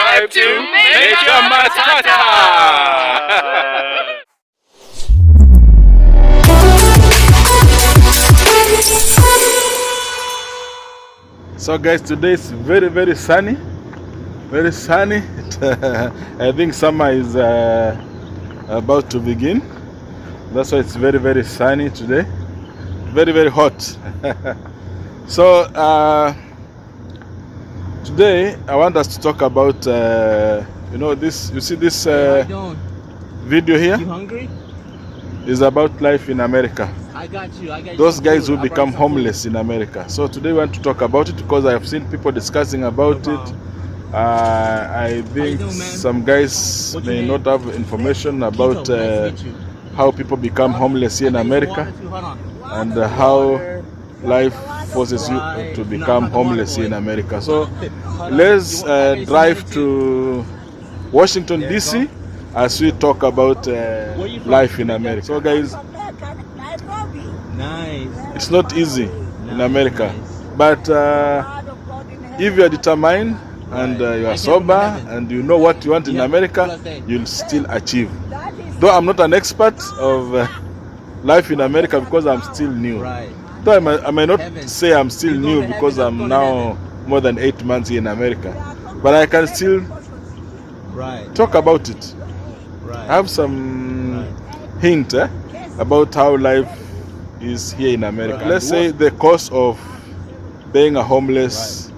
subscribe to Major Matata. So guys, today is very sunny. Very sunny. I think summer is about to begin. That's why it's very sunny today. Very hot. So today I want us to talk about this. You see this video here? You hungry? Is about life in America. I got you. Those guys who become homeless in America. So today we want to talk about it because I have seen people discussing about it. I think some guys may not have information about how people become homeless here in America and how life forces you to become homeless here in America. So let's drive to Washington DC as we talk about life in America. So guys, it's not easy in America, but if you are determined and you are sober and you know what you want in America, you'll still achieve. Though I'm not an expert of life in America because I'm still new. Though I may not say I'm still new because I'm now more than 8 months here in America, but I can still talk about it. I have some hint about how life is here in America. Let's say the cost of being a homeless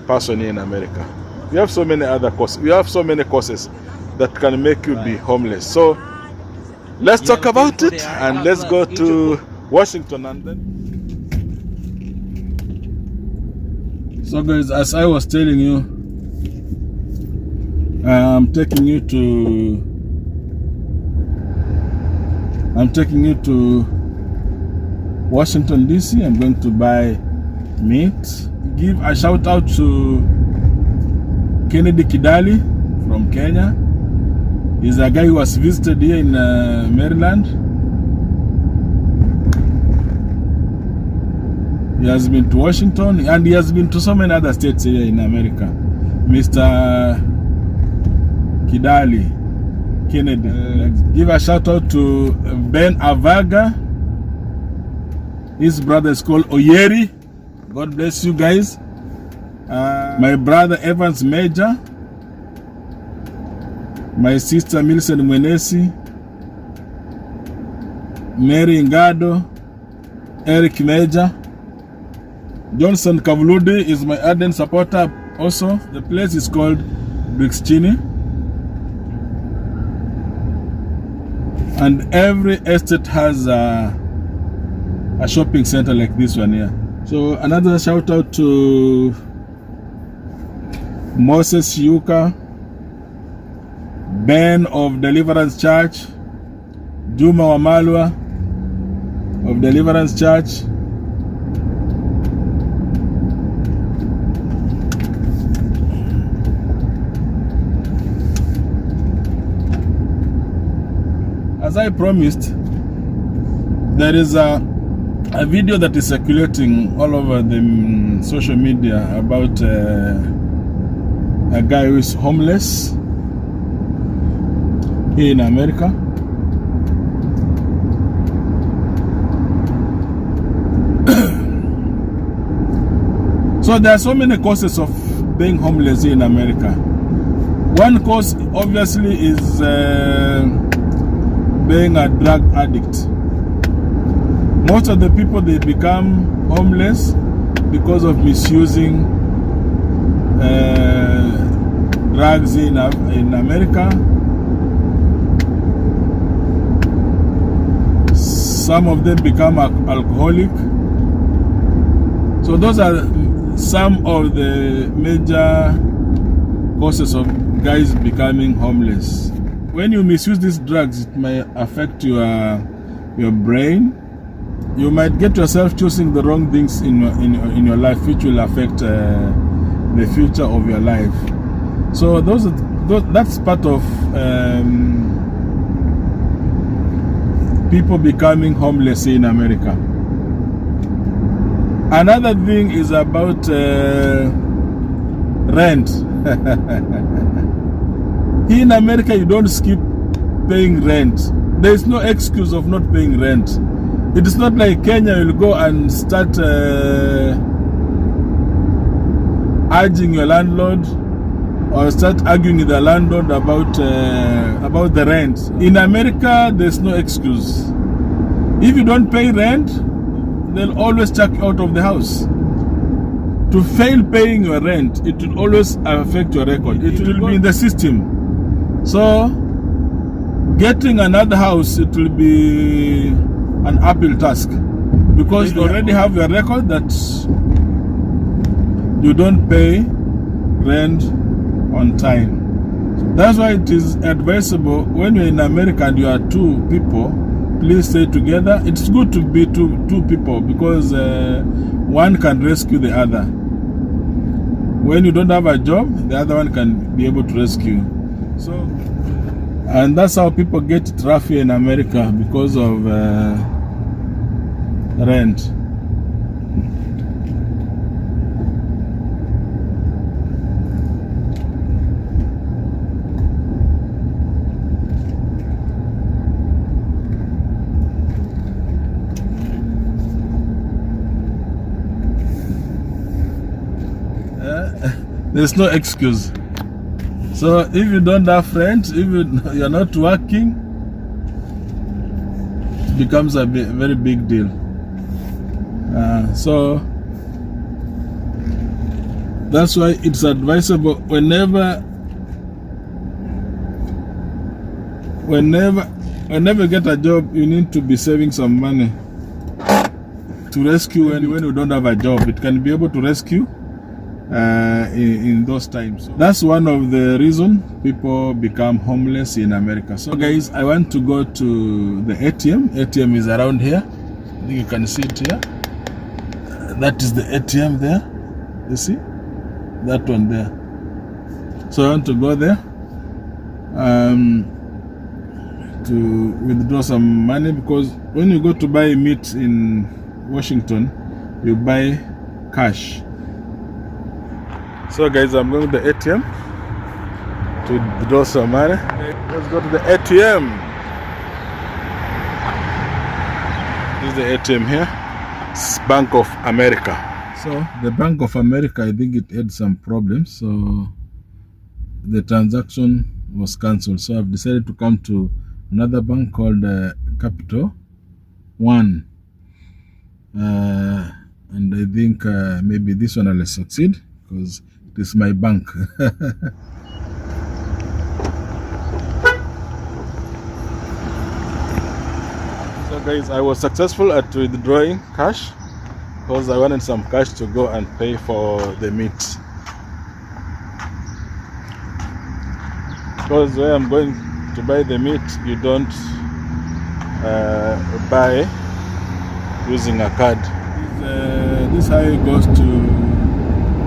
person here in America. We have so many other costs. We have so many causes that can make you be homeless. So let's talk about it and let's go to Washington and then. So guys, as I was telling you, I'm taking you to Washington DC. I'm going to buy meat. Give a shout out to Kennedy Kidali from Kenya. He's a guy who was visited here in Maryland. He has been to Washington and he has been to so many other states here in America. Mr. Kidali Kennedy. Give a shout out to Ben Avaga. His brother is called Oyeri. God bless you guys. My brother Evans Major. My sister Millicent Mwenesi. Mary Ngado. Eric Major. Johnson Kavuludi is my ardent supporter also. The place is called Brixchini. And every estate has a shopping center like this one here. So another shout out to Moses Yuka, Ben of Deliverance Church, Juma Wamalwa of Deliverance Church, as I promised, there is a video that is circulating all over the social media about a guy who is homeless here in America. So there are so many causes of being homeless here in America. One cause obviously is being a drug addict. Most of the people, they become homeless because of misusing drugs in America. Some of them become alcoholic. So those are some of the major causes of guys becoming homeless. When you misuse these drugs, it may affect your brain. You might get yourself choosing the wrong things in your life, which will affect the future of your life. So that's part of people becoming homeless in America. Another thing is about rent. Here in America, you don't skip paying rent. There is no excuse of not paying rent. It is not like Kenya. You'll go and start urging your landlord or start arguing with the landlord about the rent. In America, there's no excuse. If you don't pay rent, they'll always chuck you out of the house. To fail paying your rent, it will always affect your record. It will be in the system. So, getting another house, it will be an uphill task. Because you already have your record that you don't pay rent on time. So that's why it is advisable when you're in America and you are two people, please stay together. It's good to be two people because one can rescue the other. When you don't have a job, the other one can be able to rescue. So, and that's how people get it rough here in America because of rent. There's no excuse. So if you don't have rent, if you're not working, it becomes a very big deal. So that's why it's advisable whenever you get a job, you need to be saving some money to rescue when you don't have a job. It can be able to rescue in those times. That's one of the reasons people become homeless in America. So guys, I want to go to the ATM. ATM is around here. I think you can see it here. That is the ATM there. You see? That one there. So I want to go there to withdraw some money, because when you go to buy meat in Washington, you buy cash. So guys, I'm going to the ATM to withdraw some money. Let's go to the ATM. This is the ATM here. It's Bank of America. So the Bank of America, I think it had some problems, so the transaction was cancelled. So I've decided to come to another bank called Capital One, and I think maybe this one will succeed because it is my bank. So guys, I was successful at withdrawing cash because I wanted some cash to go and pay for the meat. Because where I'm going to buy the meat, you don't buy using a card. This highway goes to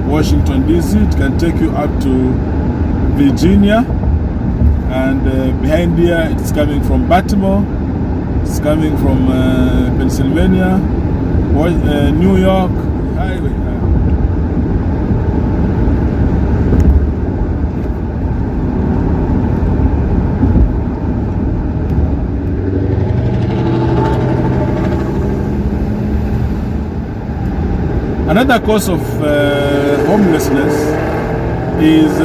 Washington DC. It can take you up to Virginia, and behind here it's coming from Baltimore, it's coming from Pennsylvania, New York highway. Another cause of homelessness is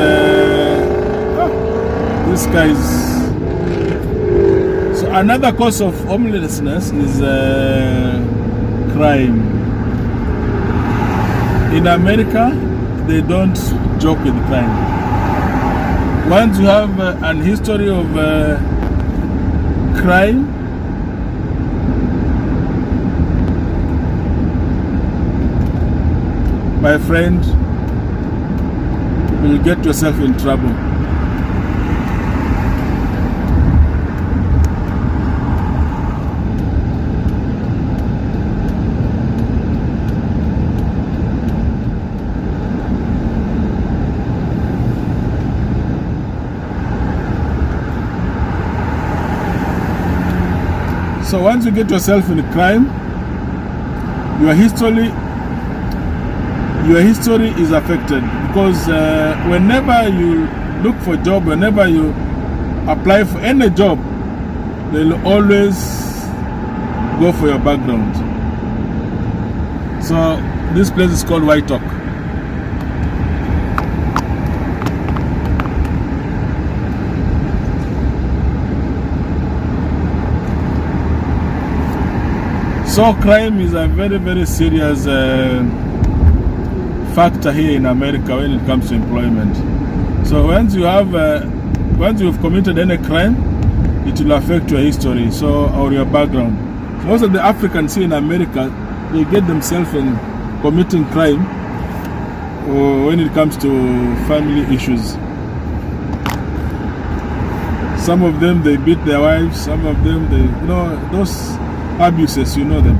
this guy's. So another cause of homelessness is crime. In America, they don't joke with crime. Once you have an history of crime, my friend, you'll get yourself in trouble. So once you get yourself in a crime, your history your history is affected, because whenever you look for a job, whenever you apply for any job, they'll always go for your background. So this place is called White Oak. So crime is a very, very serious factor here in America when it comes to employment. So once you've committed any crime, it will affect your history, or your background. Most of the Africans here in America, they get themselves in committing crime when it comes to family issues. Some of them, they beat their wives. Some of them, those abuses, them.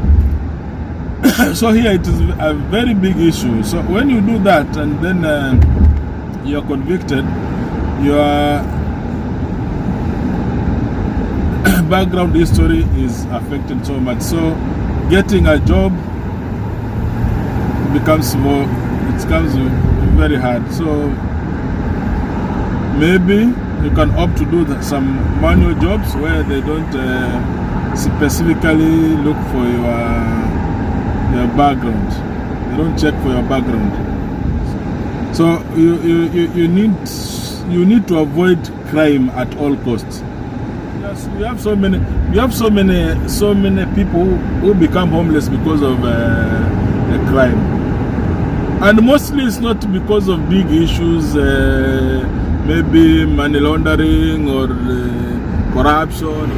So here it is a very big issue. So when you do that and then you're convicted, your background history is affected so much. So getting a job becomes very hard. So maybe you can opt to do some manual jobs where they don't specifically look for your background. They don't check for your background. So you need to avoid crime at all costs. Yes, we have so many people who become homeless because of the crime, and mostly it's not because of big issues, maybe money laundering or corruption.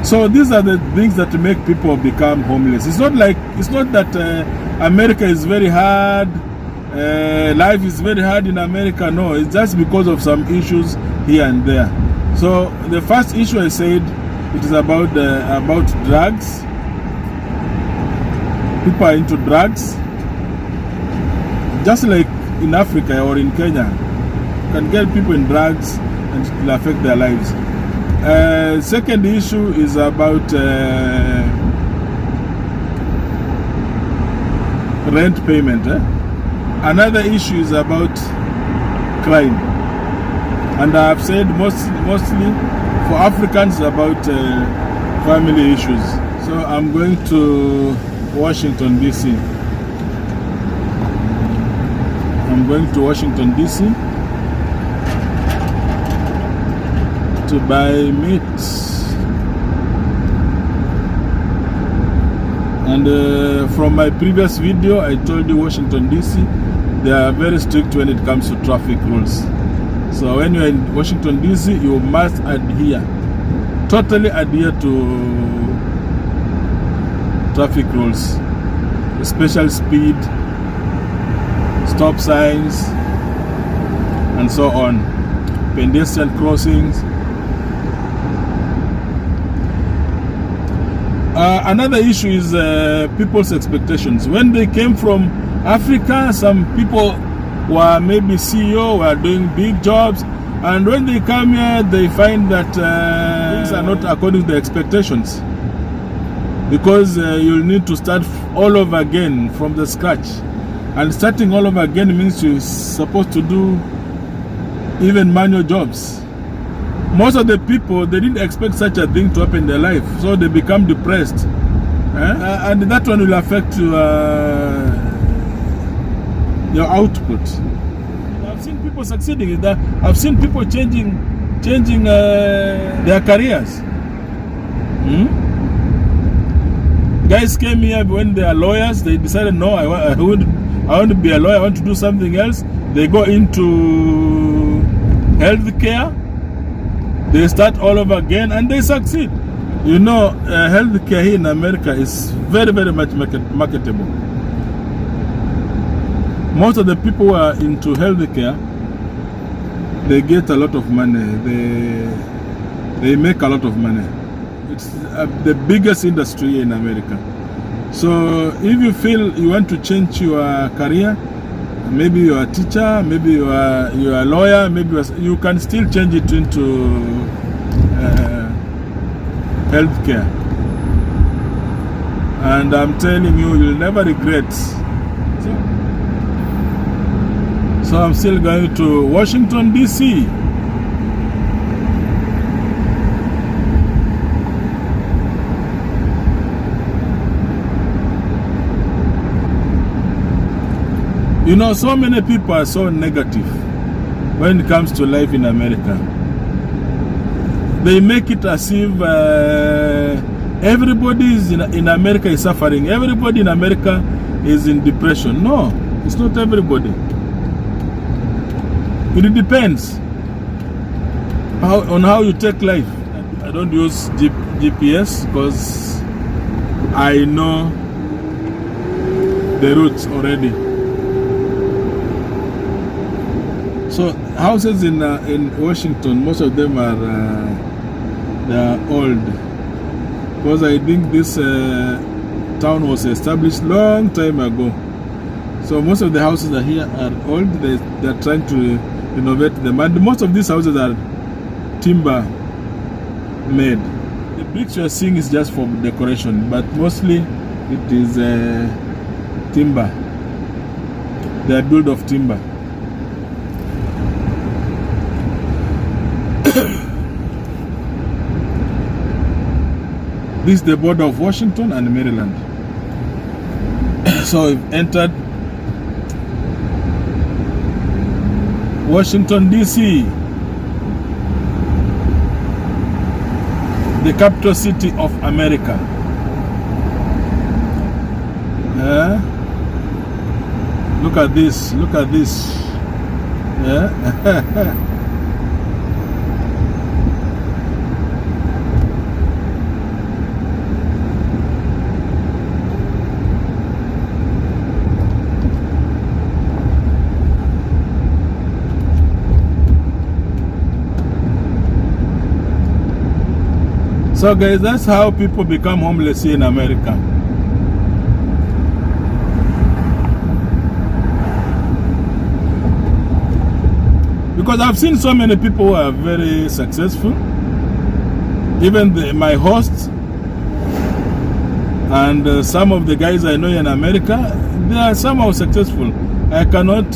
So these are the things that make people become homeless. It's not that America is very hard, life is very hard in America. No, it's just because of some issues here and there. So the first issue I said, it is about drugs. People are into drugs. Just like in Africa or in Kenya, you can get people in drugs and it will affect their lives. Second issue is about rent payment. Another issue is about crime. And I have said mostly for Africans about family issues. So I'm going to Washington, D.C. I'm going to Washington, D.C. to buy meat. And from my previous video, I told you Washington, D.C., they are very strict when it comes to traffic rules. So when you're in Washington, D.C., you must totally adhere to traffic rules, special speed, stop signs, and so on, pedestrian crossings. Another issue is people's expectations. When they came from Africa, some people were maybe CEO, were doing big jobs, and when they come here, they find that things are not according to the expectations, because you'll need to start all over again from the scratch. And starting all over again means you're supposed to do even manual jobs. Most of the people, they didn't expect such a thing to happen in their life, so they become depressed. And that one will affect your output. I've seen people succeeding in that. I've seen people changing their careers. Guys came here when they are lawyers. They decided, no, I want to be a lawyer. I want to do something else. They go into healthcare. They start all over again and they succeed. Healthcare here in America is very, very much marketable. Most of the people who are into healthcare, they get a lot of money. They make a lot of money. It's the biggest industry in America. So if you feel you want to change your career, maybe you are a teacher, maybe you are a lawyer, maybe you can still change it into healthcare. And I'm telling you, you'll never regret. So I'm still going to Washington, D.C. You know, so many people are so negative when it comes to life in America. They make it as if everybody in America is suffering. Everybody in America is in depression. No, it's not everybody. It depends on how you take life. I don't use GPS because I know the routes already. So houses in Washington, most of them are they are old, because I think this town was established long time ago. So most of the houses are here are old. They're trying to renovate them, and most of these houses are timber made. The bricks you're seeing is just for decoration, but mostly it is timber. They are built of timber. This is the border of Washington and Maryland. So we've entered Washington, D.C., the capital city of America. Look at this, look at this. So guys, that's how people become homeless here in America. Because I've seen so many people who are very successful. Even my hosts and some of the guys I know in America, they are somehow successful. I cannot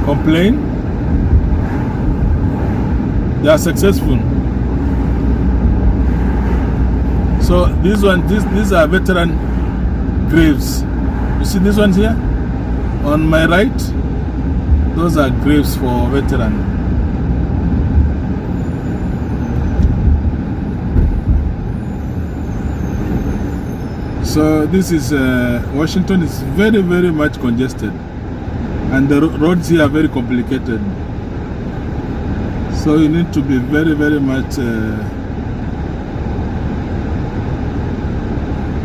complain. They are successful. So these are veteran graves. You see these ones here? On my right, those are graves for veterans. So this is Washington is very, very much congested, and the roads here are very complicated. So you need to be very, very much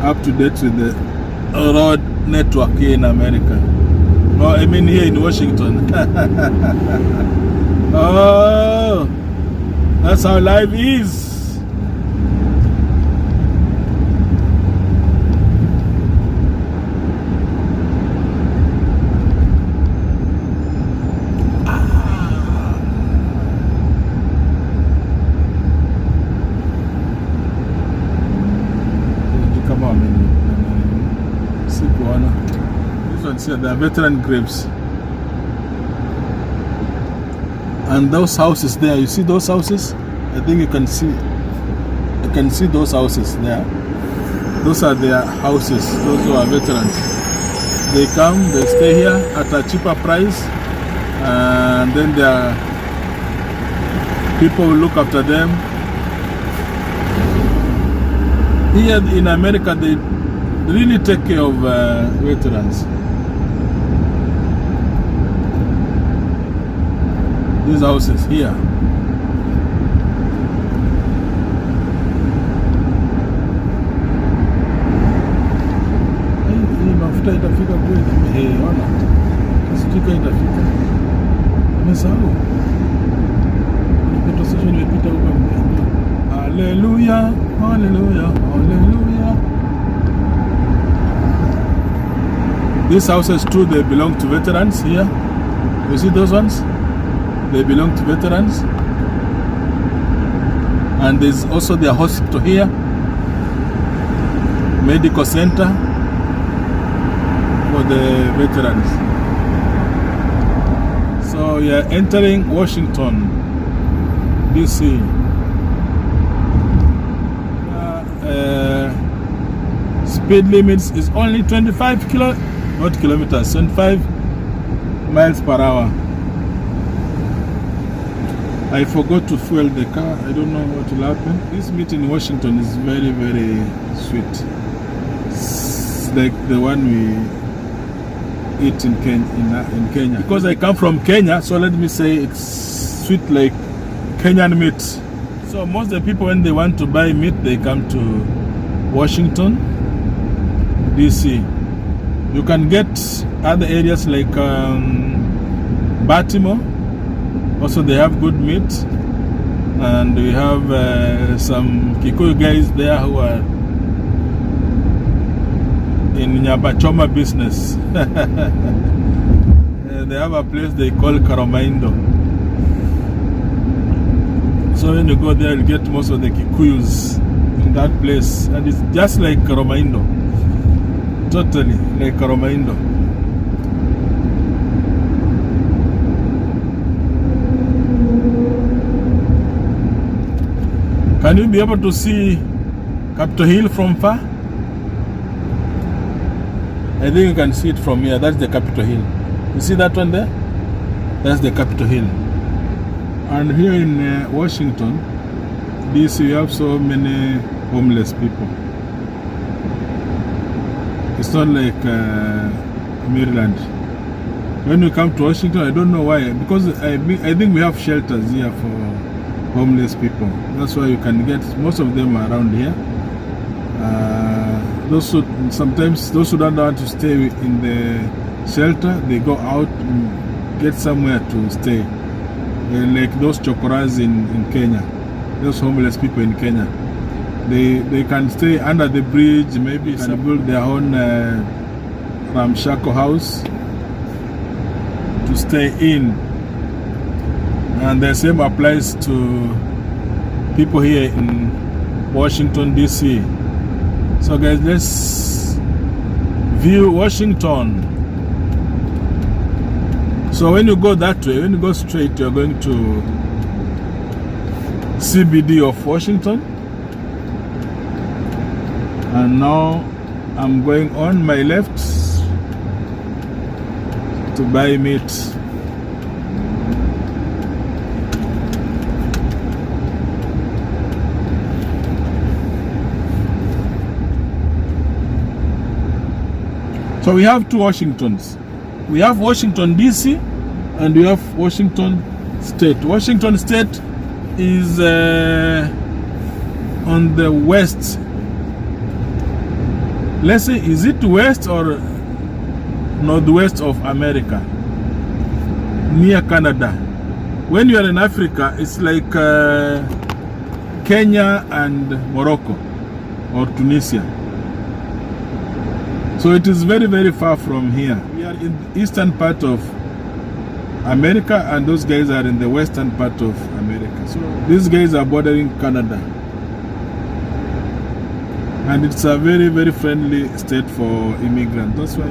up to date with the road network here in America. No, I mean here in Washington. Oh, that's how life is. There are veteran graves, and those houses there, you see those houses? I think you can see those houses there. Those are their houses. Those who are veterans, they come, they stay here at a cheaper price, and then there are people who look after them. Here in America, they really take care of veterans. These houses here. Hii mafuta itafika kweli? Ona. Sifika itafika. Umesahau. Petrol station imepita huko mbele. Hallelujah, hallelujah, hallelujah. These houses too, they belong to veterans here. You see those ones? They belong to veterans. And there's also their hospital here. medical center for the veterans. So we are entering Washington, DC. Speed limits is only 25 kilometers, 25 miles per hour. I forgot to fuel the car. I don't know what will happen. This meat in Washington is very, very sweet. It's like the one we eat in Kenya. Because I come from Kenya, so let me say it's sweet like Kenyan meat. So most of the people, when they want to buy meat, they come to Washington, DC. You can get other areas like Baltimore. Also, they have good meat, and we have some Kikuyu guys there who are in Nyabachoma business. They have a place they call Karomaindo. So when you go there, you get most of the Kikuyus in that place, and it's just like Karomaindo, totally like Karomaindo. Can you be able to see Capitol Hill from far? I think you can see it from here. That's the Capitol Hill. You see that one there? That's the Capitol Hill. And here in Washington, DC, we have so many homeless people. It's not like Maryland. When we come to Washington, I don't know why. Because I think we have shelters here for homeless people. That's why you can get most of them around here. Sometimes those who don't want to stay in the shelter, they go out and get somewhere to stay. Like those chokoras in Kenya, those homeless people in Kenya. They can stay under the bridge, maybe can build their own ramshackle house to stay in. And the same applies to people here in Washington, DC. So guys, let's view Washington. So when you go that way, when you go straight, you're going to CBD of Washington. And now I'm going on my left to buy meat. So we have two Washingtons. We have Washington DC and we have Washington State. Washington State is on the west. Let's say, is it west or northwest of America? Near Canada. When you are in Africa, it's like Kenya and Morocco or Tunisia. So it is very, very far from here. We are in the eastern part of America and those guys are in the western part of America. So these guys are bordering Canada. And it's a very, very friendly state for immigrants. That's why.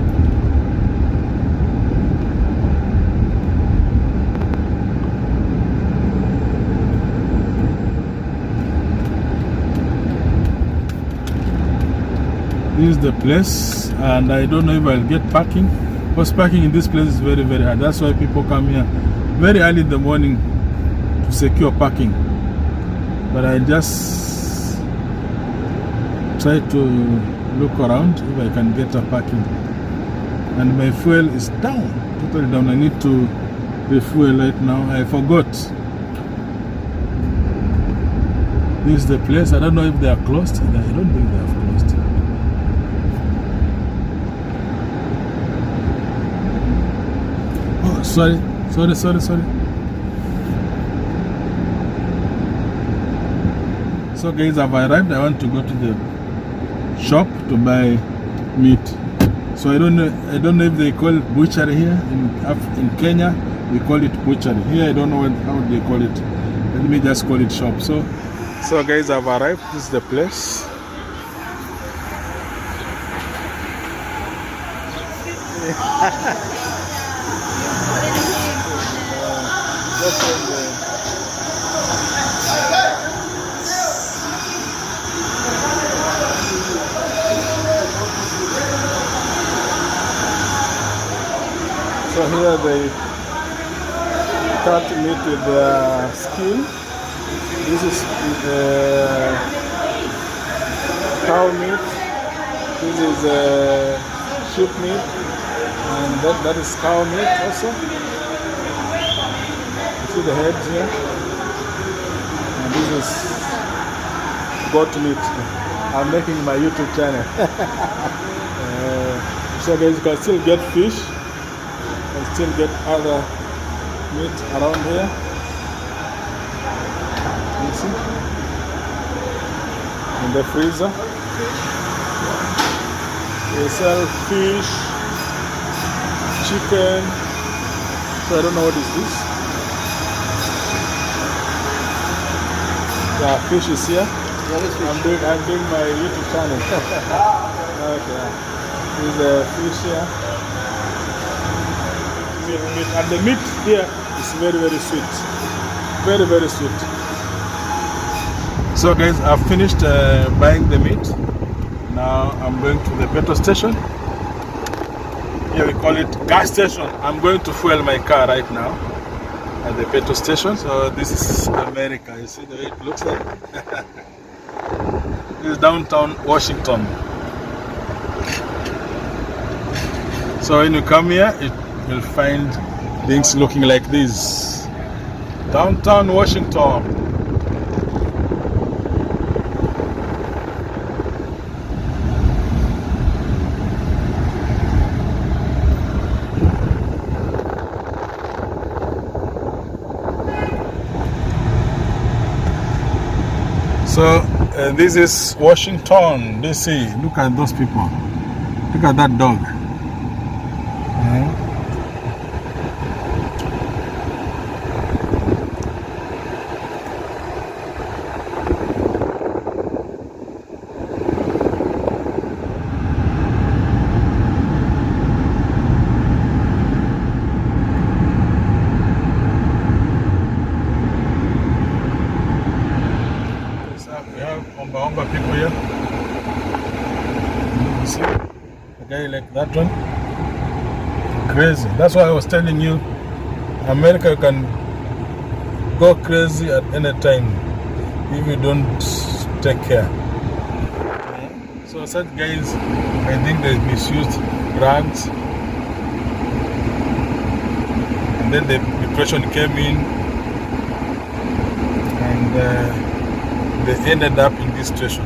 This is the place, and I don't know if I'll get parking, because parking in this place is very, very hard. That's why people come here very early in the morning to secure parking. But I just try to look around if I can get a parking. And my fuel is down, totally down. I need to refuel right now. I forgot. This is the place. I don't know if they are closed. I don't think they are closed. Sorry. So guys, I've arrived. I want to go to the shop to buy meat. So I don't know if they call it butchery here in Kenya. We call it butchery. Here I don't know how they call it. Let me just call it shop. So guys, I've arrived. This is the place. So here they cut meat with the skin. This is cow meat. This is sheep meat, and that is cow meat also. You see the heads here, and this is goat meat. I'm making my YouTube channel. So guys, you can still get fish and still get other meat around here. You see? In the freezer. They sell fish, chicken. So I don't know what is this. Yeah, fish is here. I'm doing my YouTube channel. Okay. There's a fish here. Meat. And the meat here is very, very sweet. Very, very sweet. So guys, I've finished buying the meat. Now I'm going to the petrol station. Here we call it gas station. I'm going to fuel my car right now at the petrol station. So this is America. You see the way it looks like? This is downtown Washington. So when you come here, you'll find things looking like this. Downtown Washington. So this is Washington, DC. Look at those people. Look at that dog. People here. You see a guy like that one. Crazy. That's why I was telling you, America, you can go crazy at any time if you don't take care. So such guys, I think they misused drugs, and then the depression came in, and they ended up in this situation.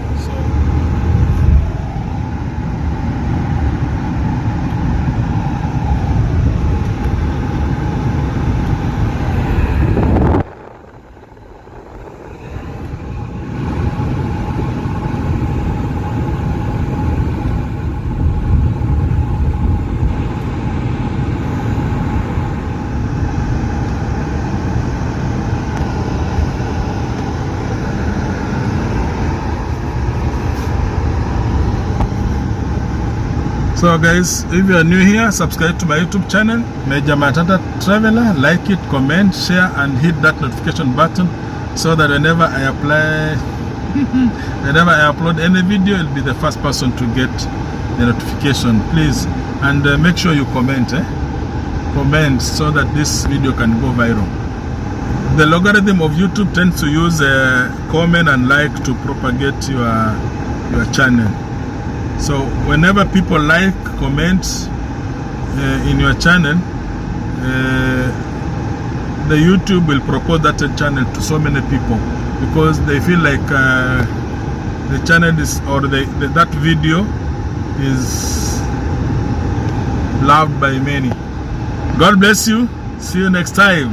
So guys, if you are new here, subscribe to my YouTube channel, Major Matata Traveler. Like it, comment, share, and hit that notification button so that whenever I upload any video, you'll be the first person to get the notification. Please, and make sure you comment. Comment so that this video can go viral. The logarithm of YouTube tends to use comment and like to propagate your channel. So whenever people like, comment in your channel, the YouTube will propose that channel to so many people because they feel like the channel is, or that video is loved by many. God bless you. See you next time.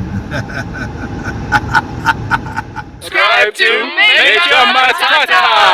Subscribe to Major Matata.